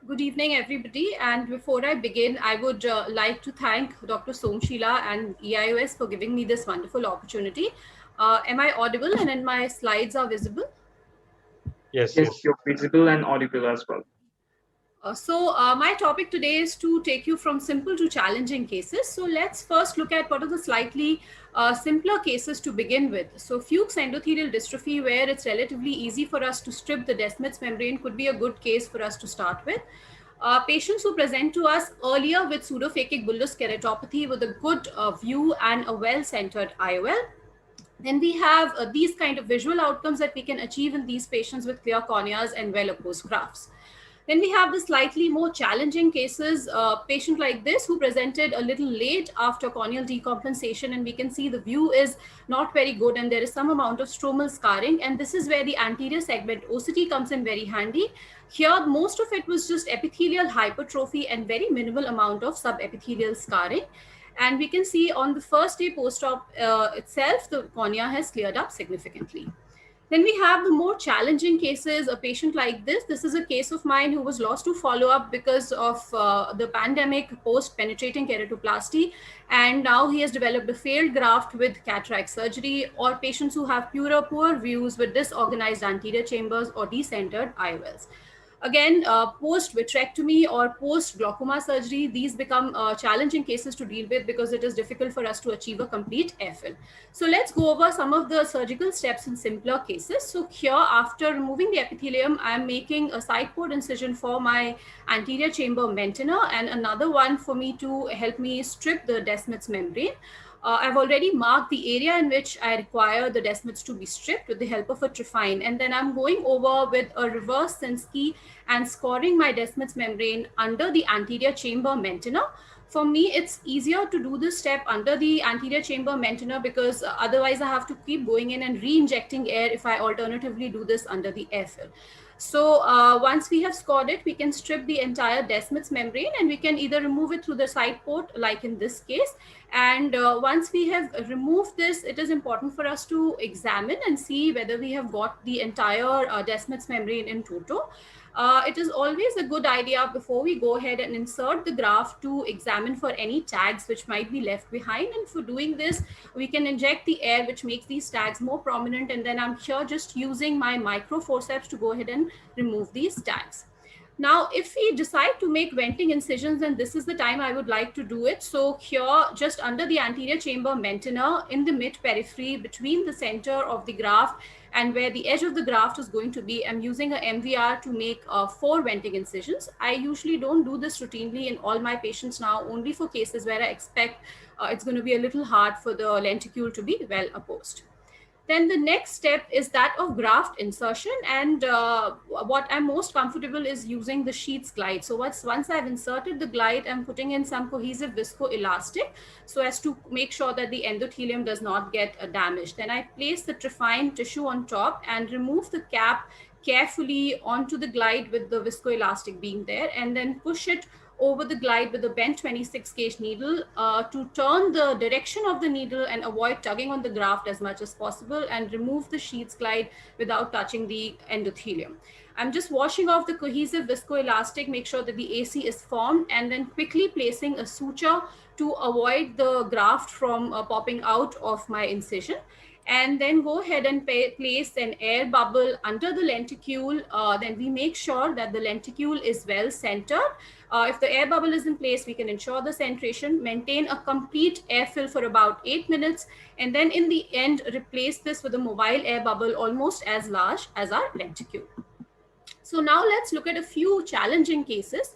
Good evening, everybody. And before I begin, I would like to thank Dr. Somshila and EIOS for giving me this wonderful opportunity. Am I audible and my slides are visible? Yes, Yes, yes. you're visible and audible as well. My topic today is to take you from simple to challenging cases. So let's first look at what are the slightly simpler cases to begin with. So Fuchs endothelial dystrophy, where it's relatively easy for us to strip the Descemet's membrane, could be a good case for us to start with. Patients who present to us earlier with pseudophakic bullous keratopathy with a good view and a well-centered IOL. Then we have these kind of visual outcomes that we can achieve in these patients with clear corneas and well-opposed grafts. Then we have the slightly more challenging cases, patient like this who presented a little late after corneal decompensation, and we can see the view is not very good and there is some amount of stromal scarring, and this is where the anterior segment OCT comes in very handy. Here, most of it was just epithelial hypertrophy and very minimal amount of subepithelial scarring. And we can see on the first day post-op itself, the cornea has cleared up significantly. Then we have the more challenging cases, a patient like this. This is a case of mine who was lost to follow-up because of the pandemic post-penetrating keratoplasty. And now he has developed a failed graft with cataract surgery, or patients who have poor views with disorganized anterior chambers or decentered IOLs. Again, post vitrectomy or post glaucoma surgery, these become challenging cases to deal with because it is difficult for us to achieve a complete AFL. So let's go over some of the surgical steps in simpler cases. So here, after removing the epithelium, I'm making a side port incision for my anterior chamber maintenance and another one for me to help me strip the Descemet's membrane. I've already marked the area in which I require the Descemet's to be stripped with the help of a trephine. And then I'm going over with a reverse Sinskey and scoring my Descemet's membrane under the anterior chamber maintenance. For me, it's easier to do this step under the anterior chamber maintenance because otherwise I have to keep going in and re-injecting air if I alternatively do this under the airfill. So once we have scored it, we can strip the entire Descemet's membrane and we can either remove it through the side port like in this case. And once we have removed this, it is important for us to examine and see whether we have got the entire Descemet's membrane in toto. It is always a good idea before we go ahead and insert the graft to examine for any tags which might be left behind. And for doing this, we can inject the air which makes these tags more prominent. And then I'm here just using my micro forceps to go ahead and remove these tags. Now, if we decide to make venting incisions, then this is the time I would like to do it. So here, just under the anterior chamber maintenance in the mid periphery between the center of the graft and where the edge of the graft is going to be, I'm using a MVR to make 4 venting incisions. I usually don't do this routinely in all my patients now, only for cases where I expect it's going to be a little hard for the lenticule to be well opposed. Then the next step is that of graft insertion, and what I'm most comfortable is using the sheets glide. So once I've inserted the glide, I'm putting in some cohesive viscoelastic so as to make sure that the endothelium does not get damaged. Then I place the trephine tissue on top and remove the cap carefully onto the glide with the viscoelastic being there, and then push it over the glide with a bent 26 gauge needle to turn the direction of the needle and avoid tugging on the graft as much as possible, and remove the sheets glide without touching the endothelium. I'm just washing off the cohesive viscoelastic, make sure that the AC is formed, and then quickly placing a suture to avoid the graft from popping out of my incision. And then go ahead and place an air bubble under the lenticule. Then we make sure that the lenticule is well centered. If the air bubble is in place, we can ensure the centration, maintain a complete airfill for about 8 minutes, and then in the end, replace this with a mobile air bubble almost as large as our lenticule. So now let's look at a few challenging cases.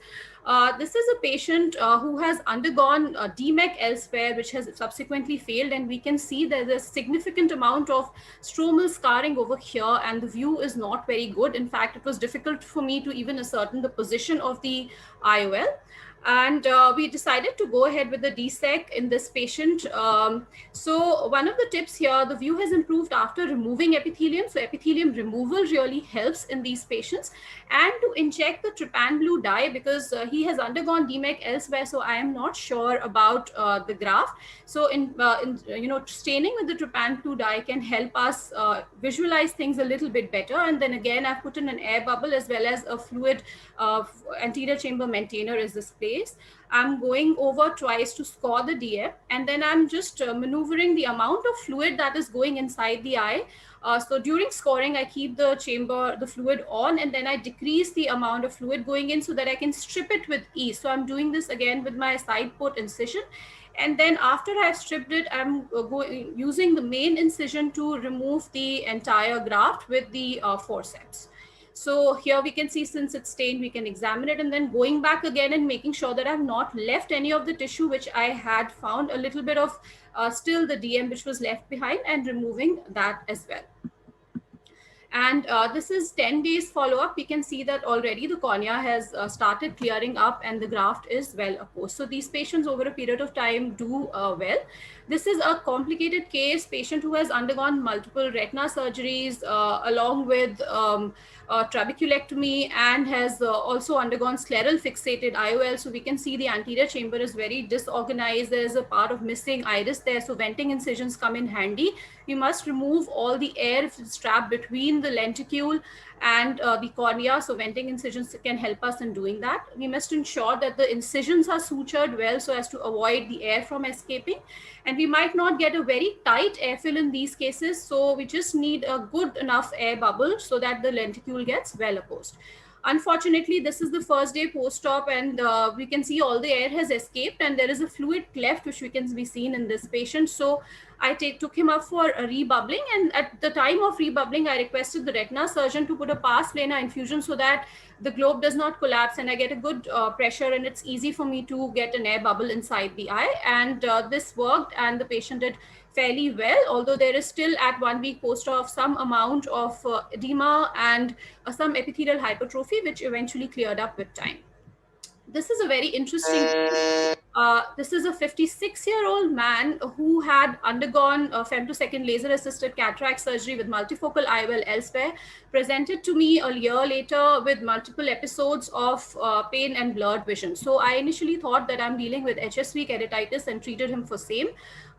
This is a patient who has undergone DMEC elsewhere, which has subsequently failed, and we can see there's a significant amount of stromal scarring over here, and the view is not very good. In fact, it was difficult for me to even ascertain the position of the IOL. And we decided to go ahead with the DSEC in this patient. So one of the tips here, the view has improved after removing epithelium. So epithelium removal really helps in these patients. And to inject the trypan blue dye, because he has undergone DMEC elsewhere, so I am not sure about the graft. So in staining with the trypan2 dye can help us visualize things a little bit better. And then again, I've put in an air bubble as well as a fluid anterior chamber maintainer is this place. I'm going over twice to score the DM, and then I'm just maneuvering the amount of fluid that is going inside the eye. So during scoring, I keep the fluid on, and then I decrease the amount of fluid going in so that I can strip it with ease. So I'm doing this again with my side port incision. And then after I've stripped it, I'm using the main incision to remove the entire graft with the forceps. So here we can see, since it's stained, we can examine it, and then going back again and making sure that I've not left any of the tissue, which I had found a little bit of still the DM which was left behind, and removing that as well. And this is 10 days follow-up. We can see that already the cornea has started clearing up and the graft is well opposed. So these patients over a period of time do well. This is a complicated case, patient who has undergone multiple retina surgeries along with trabeculectomy, and has also undergone scleral fixated IOL. So we can see the anterior chamber is very disorganized. There's a part of missing iris there. So venting incisions come in handy. We must remove all the air if it's trapped between the lenticule and the cornea. So venting incisions can help us in doing that. We must ensure that the incisions are sutured well so as to avoid the air from escaping. And we might not get a very tight airfill in these cases. So we just need a good enough air bubble so that the lenticule gets well opposed. Unfortunately, this is the first day post-op, and we can see all the air has escaped, and there is a fluid cleft which we can be seen in this patient. So I took him up for a rebubbling, and at the time of rebubbling, I requested the retina surgeon to put a pars plana infusion so that the globe does not collapse and I get a good pressure, and it's easy for me to get an air bubble inside the eye. And this worked, and the patient did fairly well, although there is still at 1 week post-op some amount of edema and some epithelial hypertrophy, which eventually cleared up with time. This is a very interesting this is a 56-year-old man who had undergone femtosecond laser-assisted cataract surgery with multifocal IOL elsewhere, presented to me a year later with multiple episodes of pain and blurred vision. So I initially thought that I'm dealing with HS-weak keratitis and treated him for same,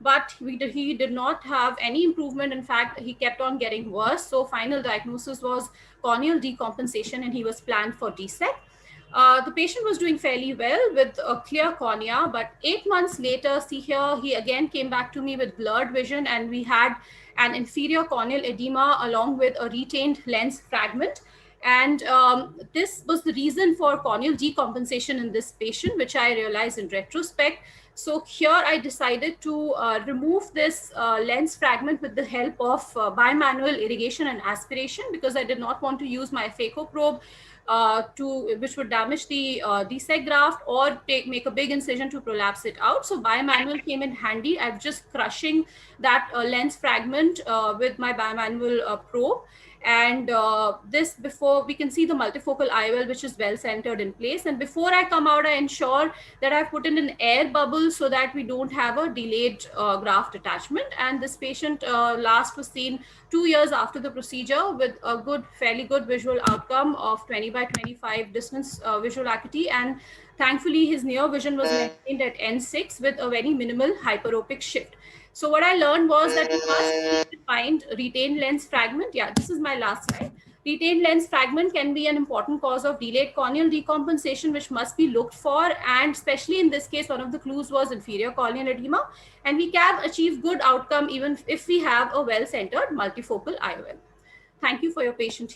but he did not have any improvement. In fact, he kept on getting worse. So final diagnosis was corneal decompensation, and he was planned for DSEC. The patient was doing fairly well with a clear cornea, but 8 months later, see here, he again came back to me with blurred vision, and we had an inferior corneal edema along with a retained lens fragment. And this was the reason for corneal decompensation in this patient, which I realized in retrospect. So here I decided to remove this lens fragment with the help of bimanual irrigation and aspiration, because I did not want to use my phaco probe which would damage the DSEC graft or make a big incision to prolapse it out. So bimanual came in handy. I'm just crushing that lens fragment with my bimanual probe. And this, before we can see the multifocal IOL, which is well centered in place. And before I come out, I ensure that I've put in an air bubble so that we don't have a delayed graft attachment. And this patient last was seen 2 years after the procedure with a fairly good visual outcome of 20 by 25 distance visual acuity. And thankfully, his near vision was maintained at N6 with a very minimal hyperopic shift. So what I learned was that we must find retained lens fragment. Yeah, this is my last slide. Retained lens fragment can be an important cause of delayed corneal decompensation, which must be looked for. And especially in this case, one of the clues was inferior corneal edema. And we can achieve good outcome even if we have a well-centered multifocal IOL. Thank you for your patience.